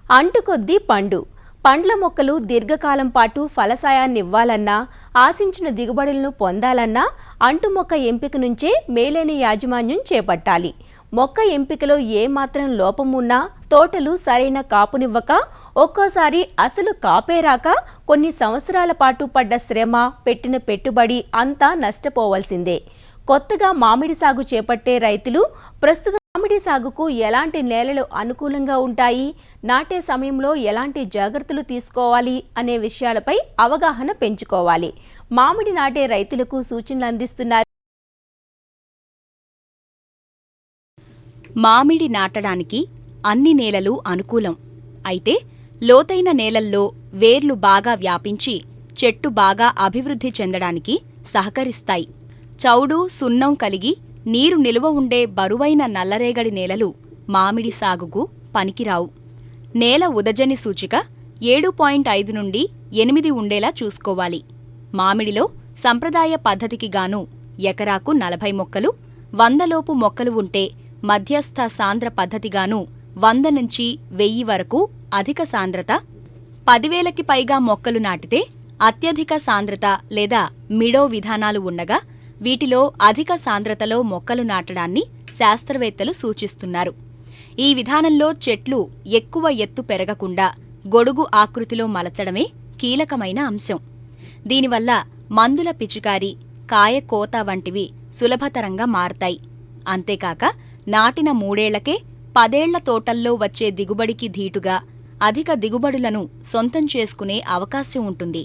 అంటుకొద్దీ పండు పండ్ల మొక్కలు దీర్ఘకాలం పాటు ఫలసాయాన్నివ్వాలన్నా ఆశించిన దిగుబడులను పొందాలన్నా అంటు మొక్క ఎంపిక నుంచే మేలైన యాజమాన్యం చేపట్టాలి. మొక్క ఎంపికలో ఏమాత్రం లోపం ఉన్నా తోటలు సరైన కాపునివ్వక ఒక్కోసారి అసలు కాపే రాక కొన్ని సంవత్సరాల పాటు పడ్డ శ్రమ, పెట్టిన పెట్టుబడి అంతా నష్టపోవాల్సిందే. కొత్తగా మామిడి సాగు చేపట్టే రైతులు ప్రస్తుతం మామిడి సాగుకు ఎలాంటి నేలలు అనుకూలంగా ఉంటాయి, నాటే సమయంలో ఎలాంటి జాగ్రత్తలు తీసుకోవాలి అనే విషయాలపై అవగాహన పెంచుకోవాలి. మామిడి నాటే రైతులకు సూచనలు అందిస్తున్నారు. మామిడి నాటడానికి అన్ని నేలలు అనుకూలం. అయితే లోతైన నేలల్లో వేర్లు బాగా వ్యాపించి చెట్టు బాగా అభివృద్ధి చెందడానికి సహకరిస్తాయి. చౌడు, సున్నం కలిగి నీరు నిలువ ఉండే బరువైన నల్లరేగడి నేలలు మామిడి సాగుకు పనికిరావు. నేల ఉదజని సూచిక 7.5 నుండి 8 ఉండేలా చూసుకోవాలి. మామిడిలో సంప్రదాయ పద్ధతికి గాను ఎకరాకు 40 మొక్కలు, 100 లోపు మొక్కలు ఉంటే మధ్యస్థ సాంద్ర పద్ధతిగాను 100 నుంచి 1000 వరకు అధిక సాంద్రత, 10,000కి పైగా మొక్కలు నాటితే అత్యధిక సాంద్రత లేదా మిడో విధానాలు ఉండగా వీటిలో అధిక సాంద్రతలో మొక్కలు నాటడాన్ని శాస్త్రవేత్తలు సూచిస్తున్నారు. ఈ విధానంలో చెట్లు ఎక్కువ ఎత్తు పెరగకుండా గొడుగు ఆకృతిలో మలచడమే కీలకమైన అంశం. దీనివల్ల మందుల పిచికారీ, కాయ కోత వంటివి సులభతరంగా మారతాయి. అంతేకాక నాటిన 3 ఏళ్లకే 10 ఏళ్ల తోటల్లో వచ్చే దిగుబడికి ధీటుగా అధిక దిగుబడులను సొంతం చేసుకునే అవకాశం ఉంటుంది.